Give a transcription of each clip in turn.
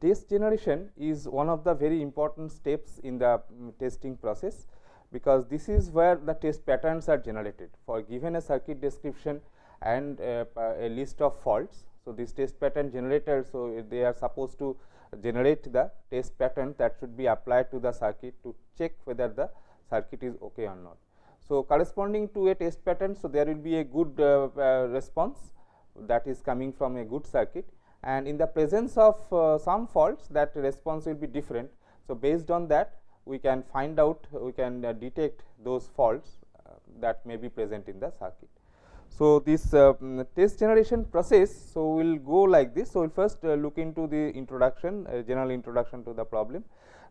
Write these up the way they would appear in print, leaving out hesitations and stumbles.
test generation is one of the very important steps in the testing process, because this is where the test patterns are generated for given a circuit description and a list of faults. So, this test pattern generator, so they are supposed to generate the test pattern that should be applied to the circuit to check whether the circuit is okay or not. So, corresponding to a test pattern, so there will be a good response that is coming from a good circuit, and in the presence of some faults, that response will be different. So, based on that we can find out, we can detect those faults that may be present in the circuit. So, this test generation process, so we will go like this. So, we will first look into the introduction, general introduction to the problem,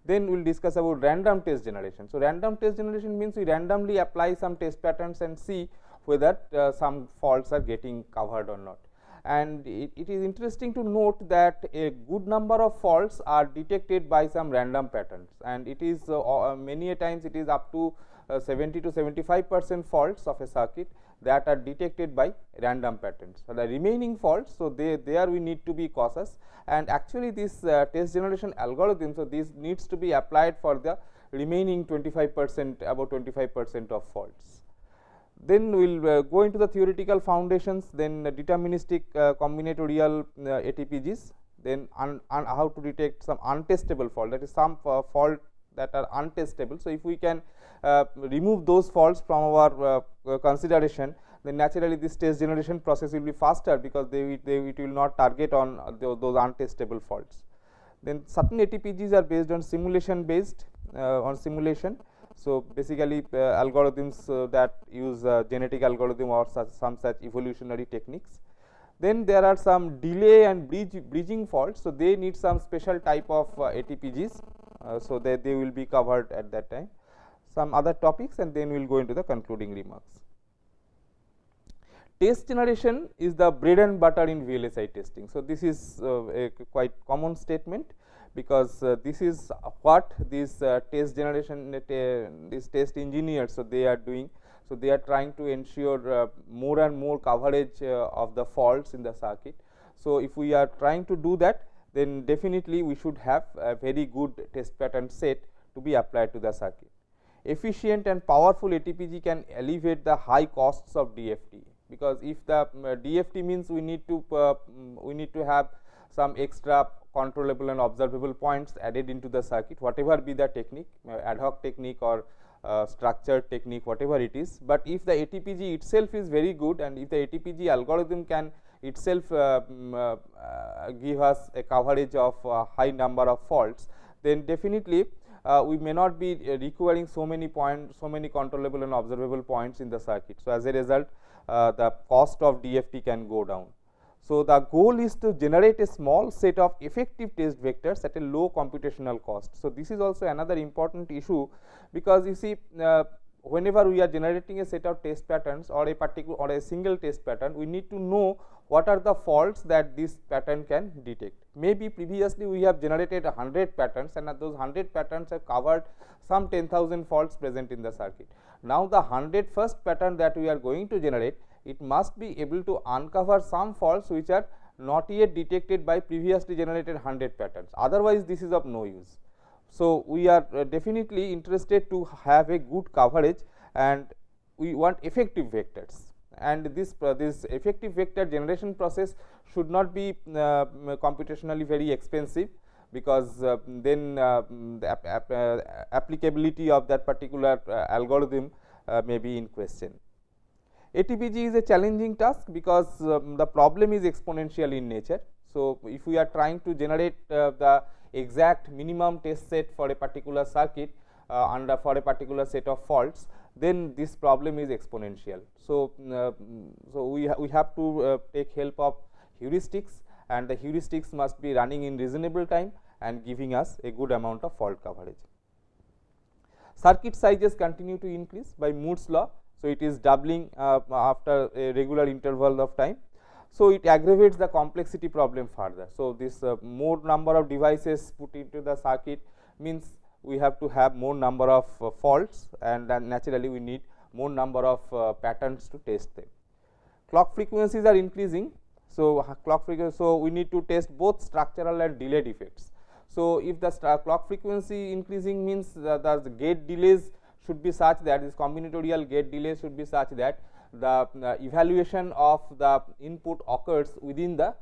then we will discuss about random test generation. So, random test generation means we randomly apply some test patterns and see whether some faults are getting covered or not. And it is interesting to note that a good number of faults are detected by some random patterns, and it is many a times it is up to 70 to 75% faults of a circuit that are detected by random patterns. So, the remaining faults, so there we need to be cautious, and actually this test generation algorithm, so this needs to be applied for the remaining 25%, about 25% of faults. Then we will go into the theoretical foundations, then deterministic combinatorial ATPGs, then how to detect some untestable fault, that is some fault that are untestable. So, if we can remove those faults from our consideration, then naturally this test generation process will be faster, because it will not target on those untestable faults. Then certain ATPGs are based on simulation based on simulation. So, basically algorithms that use genetic algorithm or some such evolutionary techniques. Then there are some delay and bridging faults. So, they need some special type of ATPGs. So, they will be covered at that time. Some other topics, and then we will go into the concluding remarks. Test generation is the bread and butter in VLSI testing. So, this is a quite common statement, because this is what these test generation these test engineers, so they are doing. So, they are trying to ensure more and more coverage of the faults in the circuit. So, if we are trying to do that, then definitely we should have a very good test pattern set to be applied to the circuit. Efficient and powerful ATPG can alleviate the high costs of DFT, because if the DFT means we need to have some extra controllable and observable points added into the circuit, whatever be the technique, ad hoc technique or structured technique, whatever it is. But if the ATPG itself is very good, and if the ATPG algorithm can itself give us a coverage of high number of faults, then definitely we may not be requiring so many points, so many controllable and observable points in the circuit. So, as a result the cost of DFT can go down. So, the goal is to generate a small set of effective test vectors at a low computational cost. So, this is also another important issue, because you see whenever we are generating a set of test patterns or a particular or a single test pattern, we need to know what are the faults that this pattern can detect. Maybe previously we have generated 100 patterns, and those 100 patterns have covered some 10,000 faults present in the circuit. Now, the 101st pattern that we are going to generate, it must be able to uncover some faults which are not yet detected by previously generated 100 patterns, otherwise this is of no use. So, we are definitely interested to have a good coverage, and we want effective vectors, and this effective vector generation process should not be computationally very expensive, because then the applicability of that particular algorithm may be in question. ATPG is a challenging task, because the problem is exponential in nature. So, if we are trying to generate the exact minimum test set for a particular circuit for a particular set of faults, then this problem is exponential. So, we have to take help of heuristics, and the heuristics must be running in reasonable time and giving us a good amount of fault coverage. Circuit sizes continue to increase by Moore's law. So, it is doubling after a regular interval of time. So, it aggravates the complexity problem further. So, this more number of devices put into the circuit means we have to have more number of faults, and then naturally we need more number of patterns to test them. Clock frequencies are increasing. So, we need to test both structural and delay defects. So, if the clock frequency increasing means the gate delays should be such that this combinatorial gate delay should be such that the evaluation of the input occurs within the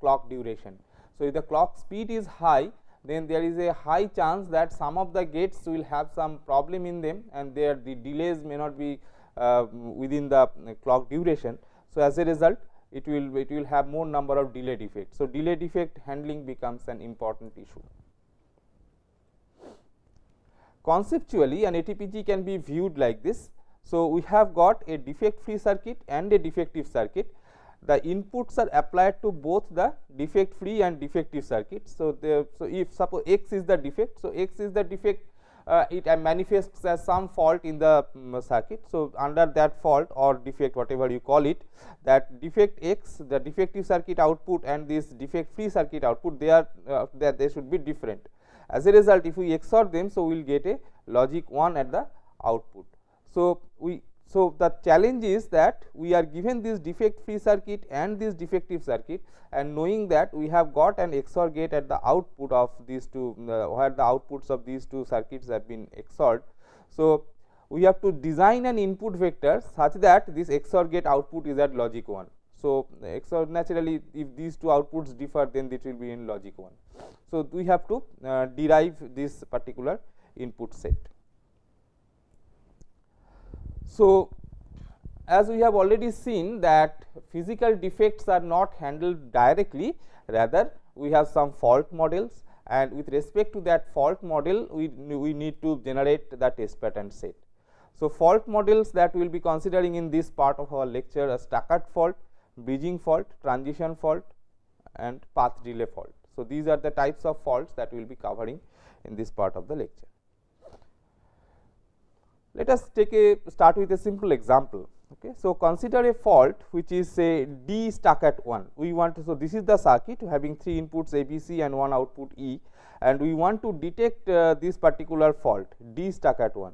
clock duration. So, if the clock speed is high, then there is a high chance that some of the gates will have some problem in them and the delays may not be within the clock duration. So, as a result it will have more number of delay defects. So, delay defect handling becomes an important issue. Conceptually, an ATPG can be viewed like this. So, we have got a defect free circuit and a defective circuit. The inputs are applied to both the defect free and defective circuits. So, if suppose X is the defect, so X is the defect, it manifests as some fault in the circuit. So, under that fault or defect, whatever you call it, that defect X, the defective circuit output and this defect free circuit output, they are they should be different. As a result, if we XOR them, so we will get a logic 1 at the output. So, the challenge is that we are given this defect free circuit and this defective circuit, and knowing that we have got an XOR gate at the output of these two, where the outputs of these two circuits have been XORed. So, we have to design an input vector such that this XOR gate output is at logic 1. So, XOR naturally, if these two outputs differ, then it will be in logic 1. So, we have to derive this particular input set. So, as we have already seen that physical defects are not handled directly, rather we have some fault models, and with respect to that fault model we need to generate the test pattern set. So, fault models that we will be considering in this part of our lecture are stackered fault, bridging fault, transition fault and path delay fault. So, these are the types of faults that we will be covering in this part of the lecture. Let us start with a simple example. Okay. So, consider a fault which is say D stuck at 1. We want to, so this is the circuit having 3 inputs A, B, C and 1 output E, and we want to detect this particular fault D stuck at 1.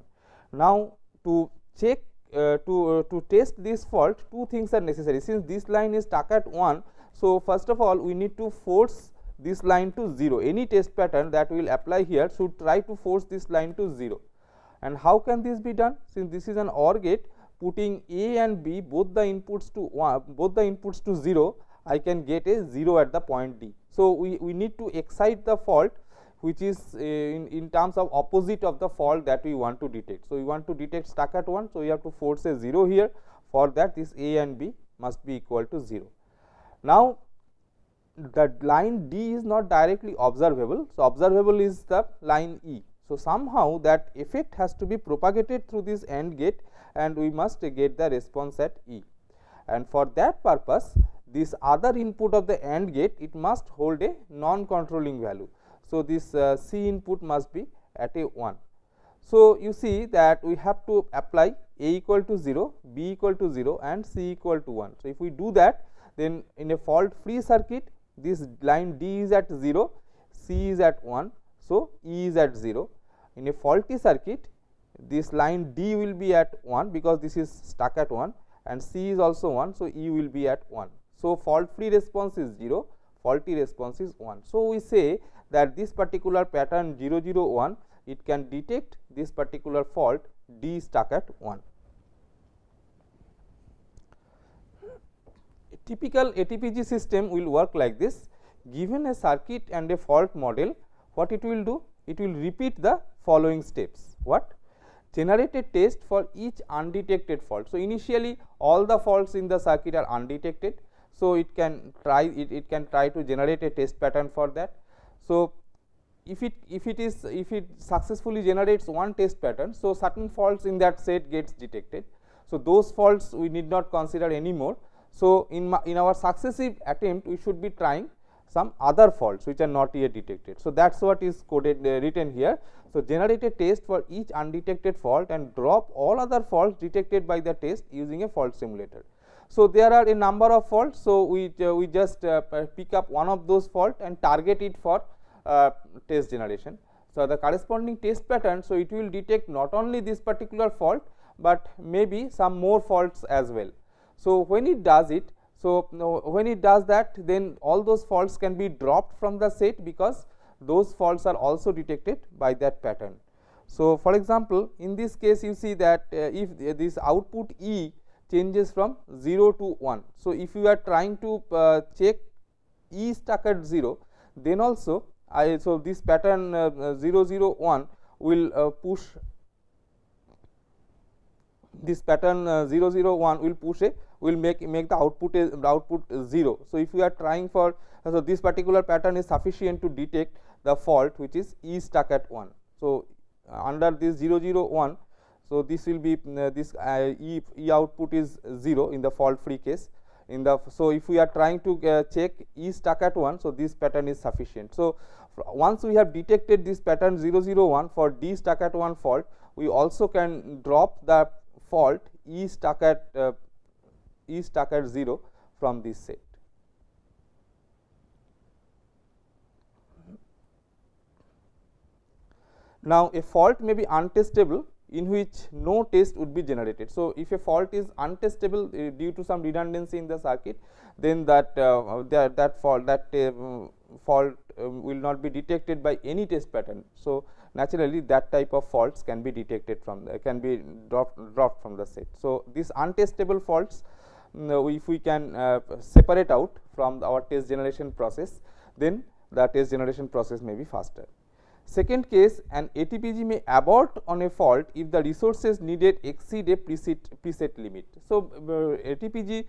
Now, to check to test this fault, two things are necessary. Since this line is stuck at 1, so first of all we need to force this line to 0. Any test pattern that we will apply here should try to force this line to 0. And how can this be done? Since this is an OR gate, putting A and B both the inputs to 0, I can get a 0 at the point D. So, we need to excite the fault which is in terms of opposite of the fault that we want to detect. So, we want to detect stuck at 1. So, we have to force a 0 here. For that, this A and B must be equal to 0. Now, the line D is not directly observable. So, observable is the line E. So, somehow that effect has to be propagated through this AND gate, and we must get the response at E. And for that purpose, this other input of the AND gate, it must hold a non-controlling value. So, this C input must be at a 1. So, you see that we have to apply A equal to 0, B equal to 0 and C equal to 1. So, if we do that, then in a fault free circuit, this line D is at 0, C is at 1. So, E is at 0. In a faulty circuit, this line D will be at 1 because this is stuck at 1, and C is also 1. So, E will be at 1. So, fault free response is 0, faulty response is 1. So, we say that this particular pattern 0 0 1, it can detect this particular fault D stuck at 1. A typical ATPG system will work like this. Given a circuit and a fault model, what it will do? It will repeat the following steps. What? Generate a test for each undetected fault. So, initially all the faults in the circuit are undetected. So, it can try to generate a test pattern for that. So, if it successfully generates one test pattern, so certain faults in that set gets detected. So, those faults we need not consider anymore. So, in our successive attempt, we should be trying some other faults which are not yet detected. So, that is what is coded written here. So, generate a test for each undetected fault and drop all other faults detected by the test using a fault simulator. So, there are a number of faults. So, we just pick up one of those faults and target it for test generation. So, the corresponding test pattern, so it will detect not only this particular fault, but maybe some more faults as well. So, when it does it, so when it does that, then all those faults can be dropped from the set, because those faults are also detected by that pattern. So, for example, in this case you see that if this output E changes from 0 to 1. So, if you are trying to check E stuck at 0, then also so this pattern 0 0 1 will push this pattern 0 0 1 will push will make the output 0. So, if we are trying for so this particular pattern is sufficient to detect the fault which is E stuck at 1. So, under this 0 0 1, so this will be this E output is 0 in the fault free case. So, if we are trying to check E stuck at 1, so this pattern is sufficient. So, once we have detected this pattern 0 0 1 for D stuck at 1 fault, we also can drop the fault E stuck at 0 from this set. Now, a fault may be untestable in which no test would be generated. So, if a fault is untestable due to some redundancy in the circuit, then that fault will not be detected by any test pattern. So, naturally that type of faults can be detected from can be dropped from the set. So, these untestable faults, if we can separate out from our test generation process, then the test generation process may be faster. Second case, an ATPG may abort on a fault if the resources needed exceed a preset limit. So, ATPG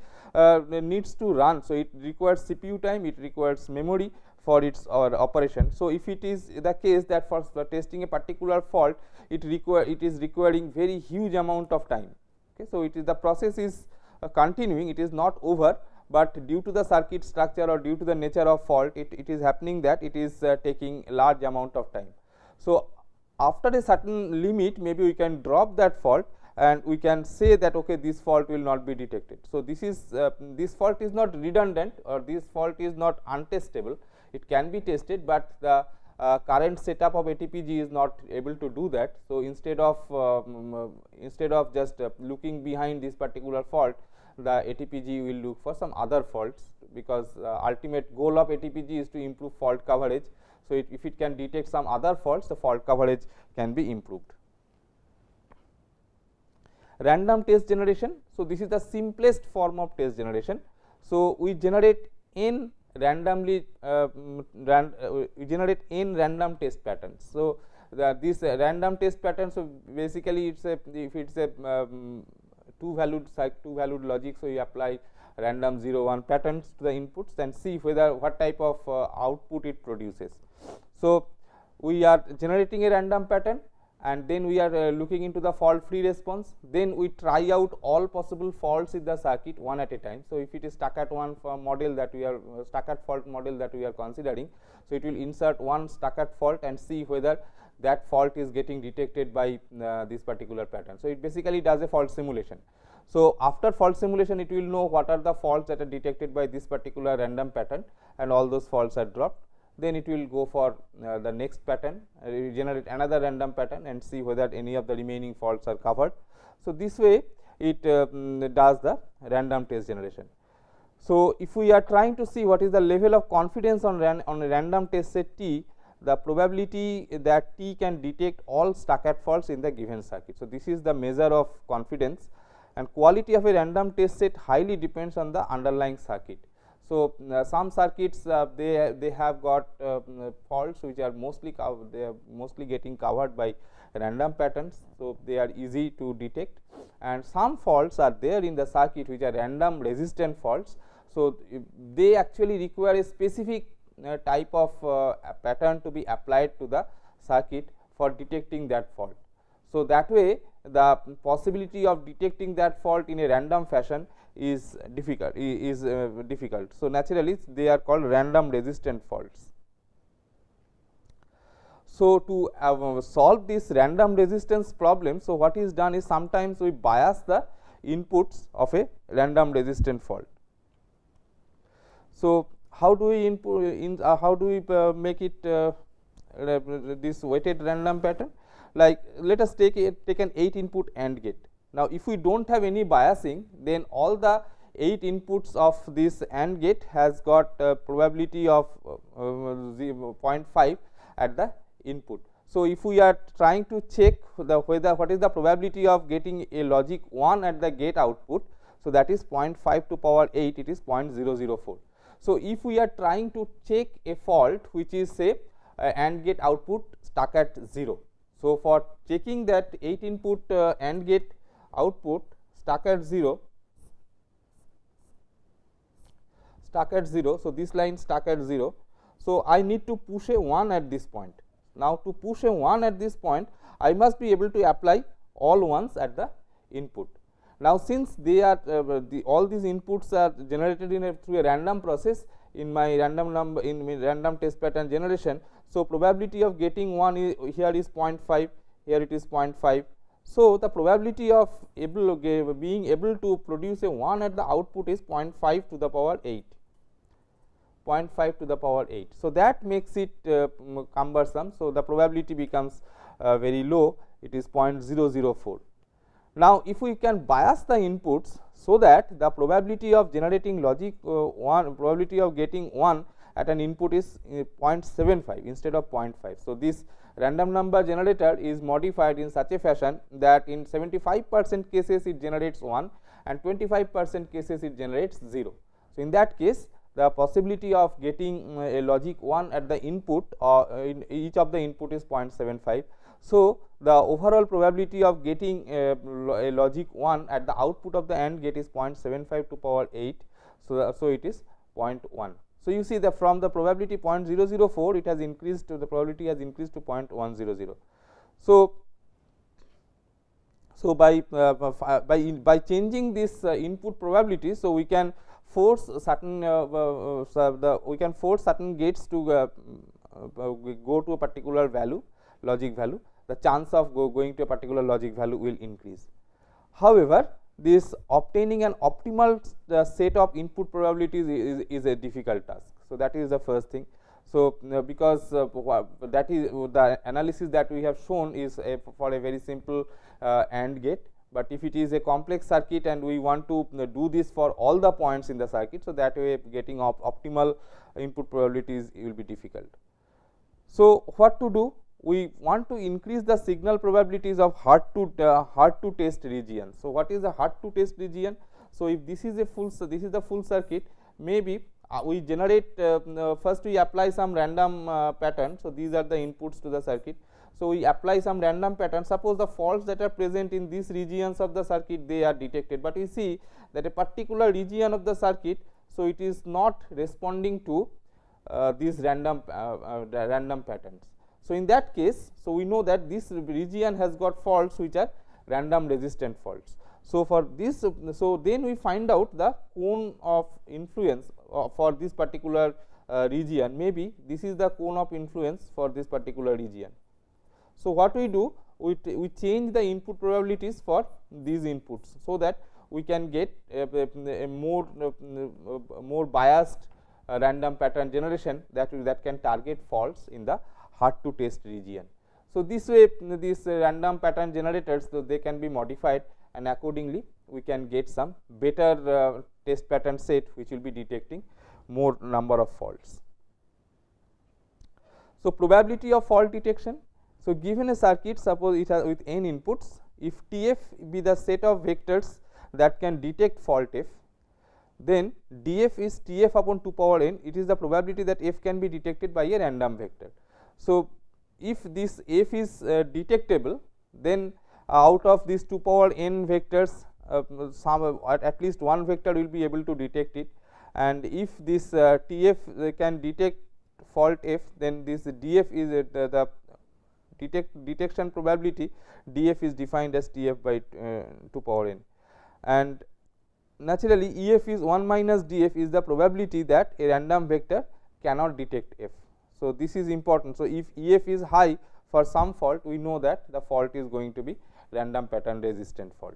needs to run. So, it requires CPU time, it requires memory for its operation. So, if it is the case that for testing a particular fault, it is requiring very huge amount of time. Okay. So, the process is continuing, it is not over, but due to the circuit structure or due to the nature of fault, it is happening that it is taking large amount of time. So, after a certain limit, maybe we can drop that fault and we can say that okay, this fault will not be detected. So, this fault is not redundant or this fault is not untestable, it can be tested, but the current setup of ATPG is not able to do that. So, instead of just looking behind this particular fault, the ATPG will look for some other faults, because ultimate goal of ATPG is to improve fault coverage. So, if it can detect some other faults, the fault coverage can be improved. Random test generation. So, this is the simplest form of test generation. So, we generate n randomly we generate n random test patterns. So, this random test pattern, so basically if it's a two valued logic. So, you apply random 0 1 patterns to the inputs and see whether what type of output it produces. So, we are generating a random pattern and then we are looking into the fault free response, then we try out all possible faults in the circuit one at a time. So, if it is stuck at one model that we are stuck at fault model that we are considering, so it will insert one stuck at fault and see whether that fault is getting detected by this particular pattern. So, it basically does a fault simulation. So, after fault simulation, it will know what are the faults that are detected by this particular random pattern and all those faults are dropped. Then it will go for the next pattern, generate another random pattern and see whether any of the remaining faults are covered. So, this way it does the random test generation. So, if we are trying to see what is the level of confidence on a random test set T, the probability that T can detect all stuck at faults in the given circuit. So, this is the measure of confidence, and quality of a random test set highly depends on the underlying circuit. So, some circuits they have got faults which are mostly getting covered by random patterns. So, they are easy to detect, and some faults are there in the circuit which are random resistant faults. So, they actually require a specific type of pattern to be applied to the circuit for detecting that fault. So, that way the possibility of detecting that fault in a random fashion is difficult. So, naturally they are called random resistant faults. So, to solve this random resistance problem, so what is done is sometimes we bias the inputs of a random resistant fault. So, how do we make it this weighted random pattern? Like, let us take an 8 input AND gate. Now, if we do not have any biasing, then all the 8 inputs of this AND gate has got probability of 0.5, at the input. So, if we are trying to check the what is the probability of getting a logic 1 at the gate output, so that is 0.5 to power 8, it is 0.004. So, if we are trying to check a fault which is say AND gate output stuck at 0. So, for checking that 8 input AND gate output stuck at 0, so this line stuck at 0. So, I need to push a 1 at this point. Now, to push a 1 at this point, I must be able to apply all 1s at the input. Now, since they are all these inputs are generated through a random process in my random test pattern generation. So, probability of getting 1 here is 0.5, here it is 0.5. So, the probability of being able to produce a 1 at the output is 0.5 to the power 8. 0.5 to the power 8. So, that makes it cumbersome. So, the probability becomes very low, it is 0.004. Now, if we can bias the inputs, so that the probability of generating logic 1, probability of getting 1 at an input is 0.75 instead of 0.5. So, this random number generator is modified in such a fashion that in 75% cases it generates 1 and 25% cases it generates 0. So, in that case, the possibility of getting a logic 1 at the input or in each of the input is 0.75. So, the overall probability of getting a logic 1 at the output of the AND gate is 0.75 to power 8. So, it is 0.1. So, you see that from the probability 0.004 it has increased to the probability has increased to 0.100. So, by changing this input probability, so we can force certain certain gates to go to a particular value, logic value. The chance of going to a particular logic value will increase. However, this obtaining an optimal set of input probabilities is a difficult task. So, that is the first thing. So, because that is the analysis that we have shown is for a very simple AND gate, but if it is a complex circuit and we want to do this for all the points in the circuit. So, that way getting optimal input probabilities will be difficult. So, what to do? We want to increase the signal probabilities of hard to test region. So, what is the hard to test region? So, if this is a the full circuit, maybe we generate first we apply some random pattern. So, these are the inputs to the circuit. So, we apply some random pattern. Suppose the faults that are present in these regions of the circuit, they are detected, but we see that a particular region of the circuit, so it is not responding to these random patterns. So, in that case, so we know that this region has got faults which are random resistant faults. So, for this, so then we find out the cone of influence for this particular region. Maybe this is the cone of influence for this particular region. So, what we do? We change the input probabilities for these inputs, so that we can get a more biased random pattern generation that can target faults in the hard to test region. So, this way these random pattern generators, so they can be modified, and accordingly we can get some better test pattern set which will be detecting more number of faults. So, probability of fault detection. So, given a circuit, suppose it has with n inputs, if Tf be the set of vectors that can detect fault f, then Df is Tf upon 2 power n, it is the probability that f can be detected by a random vector. So, if this f is detectable, then out of these 2 power n vectors, at least one vector will be able to detect it, and if this Tf can detect fault f, then this Df is the detection probability Df is defined as Tf by 2 power n, and naturally Ef is 1 minus Df is the probability that a random vector cannot detect f. So, this is important. So, if Ef is high for some fault, we know that the fault is going to be random pattern resistant fault.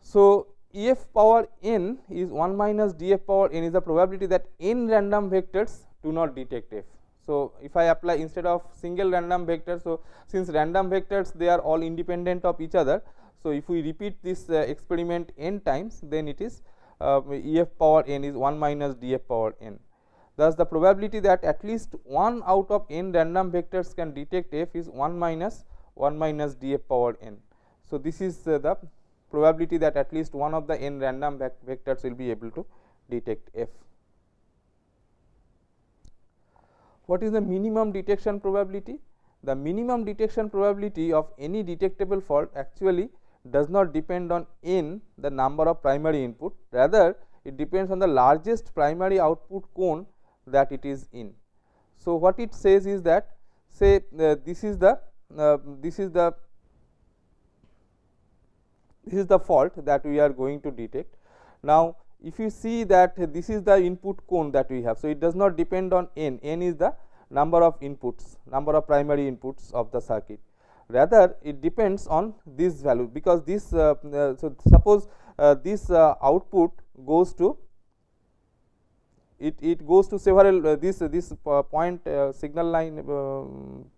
So, Ef power n is 1 minus Df power n is the probability that n random vectors do not detect f. So, if I apply instead of single random vector, so since random vectors they are all independent of each other. So, if we repeat this experiment n times, then it is Ef power n is 1 minus Df power n. Thus, the probability that at least one out of n random vectors can detect f is 1 minus df power n. So, this is the probability that at least one of the n random vectors will be able to detect f. What is the minimum detection probability? The minimum detection probability of any detectable fault actually does not depend on n, the number of primary input, rather it depends on the largest primary output cone that it is in. So, what it says is that, say this is the fault that we are going to detect. Now, if you see that this is the input cone that we have. So, it does not depend on n is the number of inputs, number of primary inputs of the circuit, rather it depends on this value, because this so suppose this output goes to it goes to several this point signal line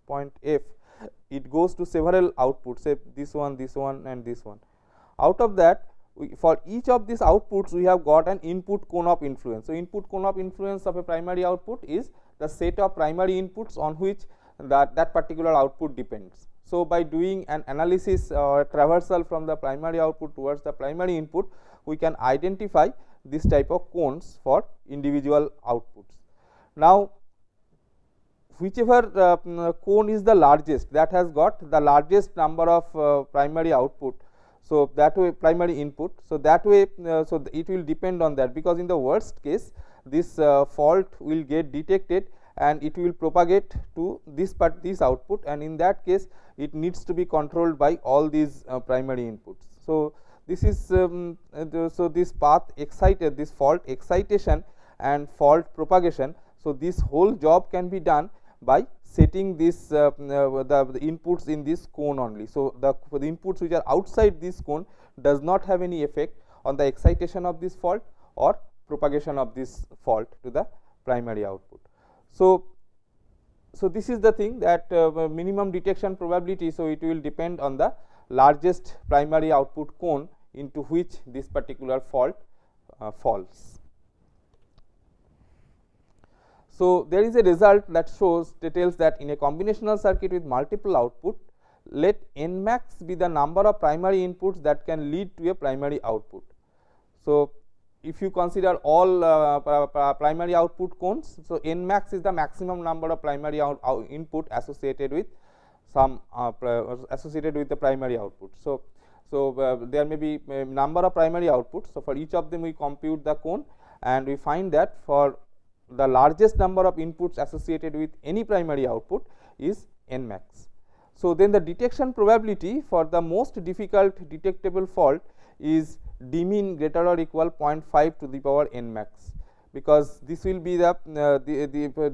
point f, it goes to several outputs, say this one and this one. Out of that, for each of these outputs we have got an input cone of influence. So, input cone of influence of a primary output is the set of primary inputs on which that particular output depends. So, by doing an analysis or traversal from the primary output towards the primary input, we can identify this type of cones for individual outputs. Now, whichever cone is the largest, that has got the largest number of primary output. So, that way primary input. So, that way so it will depend on that, because in the worst case this fault will get detected and it will propagate to this output, and in that case it needs to be controlled by all these primary inputs. So, this is so this path excited, this fault excitation and fault propagation. So, this whole job can be done by setting this the inputs in this cone only. So, the inputs which are outside this cone does not have any effect on the excitation of this fault or propagation of this fault to the primary output. So, this is the thing that minimum detection probability. So, it will depend on the largest primary output cone into which this particular fault falls. So, there is a result that tells that in a combinational circuit with multiple output, let n max be the number of primary inputs that can lead to a primary output. So, if you consider all primary output cones, so n max is the maximum number of primary input associated with some associated with the primary output. So, there may be a number of primary outputs. So, for each of them we compute the cone, and we find that for the largest number of inputs associated with any primary output is n max. So, then the detection probability for the most difficult detectable fault is d mean greater or equal 0.5 to the power n max, because this will be the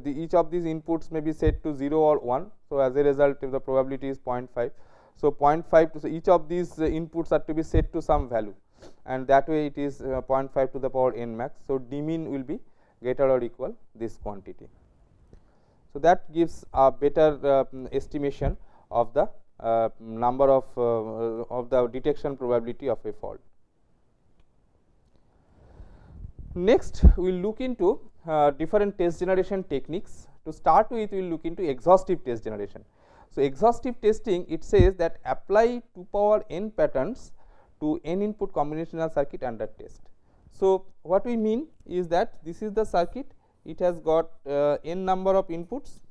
each of these inputs may be set to 0 or 1. So, as a result the probability is 0.5. So, 0.5 to, so each of these inputs are to be set to some value, and that way it is 0.5 to the power n max. So, d mean will be greater or equal this quantity. So, that gives a better estimation of the number of the detection probability of a fault. Next, we will look into different test generation techniques. To start with, we will look into exhaustive test generation. So, exhaustive testing, it says that apply 2 power n patterns to n input combinational circuit under test. So, what we mean is that this is the circuit, it has got n number of inputs,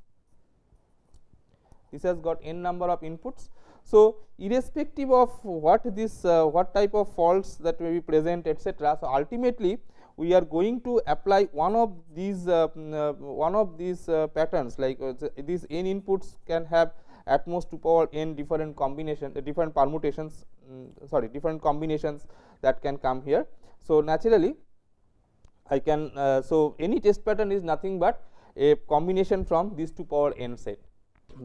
this has got n number of inputs. So, irrespective of what this what type of faults that may be present, etc. So, ultimately we are going to apply one of these patterns, like these n inputs can have at most 2 power n different combination, different permutations, different combinations that can come here. So, naturally I can so any test pattern is nothing but a combination from these 2 power n set.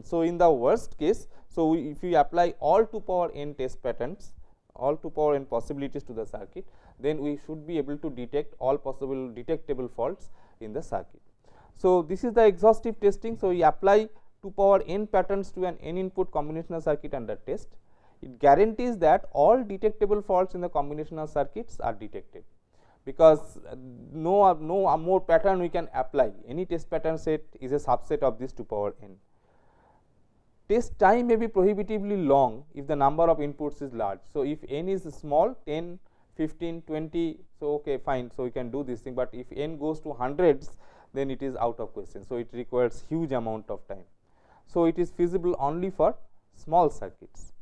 So, in the worst case, so if you apply all 2 power n test patterns, all 2 power n possibilities to the circuit, then we should be able to detect all possible detectable faults in the circuit. So, this is the exhaustive testing. So, we apply 2 power n patterns to an n input combinational circuit under test. It guarantees that all detectable faults in the combinational circuits are detected. because no more pattern we can apply. Any test pattern set is a subset of this 2 power n. Test time may be prohibitively long if the number of inputs is large. So, if n is small 10, 15, 20, so okay fine, so we can do this thing, but if n goes to hundreds, then it is out of question. So, it requires huge amount of time. So, it is feasible only for small circuits.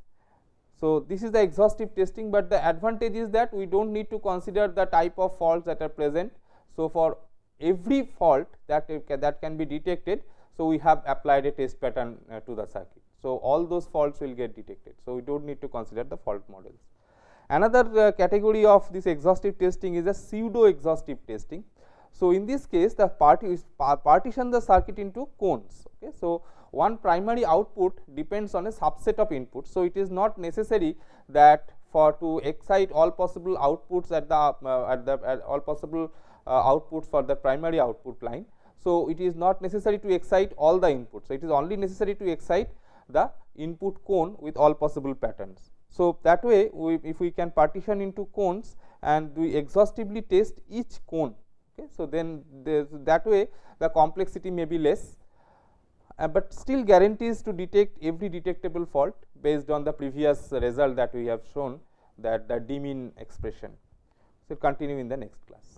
So, this is the exhaustive testing, but the advantage is that we do not need to consider the type of faults that are present. So, for every fault that can be detected, so we have applied a test pattern to the circuit. So, all those faults will get detected. So, we do not need to consider the fault models. Another category of this exhaustive testing is a pseudo exhaustive testing. So, in this case the partition the circuit into cones. Okay. So, one primary output depends on a subset of inputs. So, it is not necessary that to excite all possible outputs at all possible outputs for the primary output line. So, it is not necessary to excite all the inputs. So, it is only necessary to excite the input cone with all possible patterns. So, that way if we can partition into cones and we exhaustively test each cone. Okay. So, then that way the complexity may be less, but still guarantees to detect every detectable fault based on the previous result that we have shown, that the D mean expression. So, continue in the next class.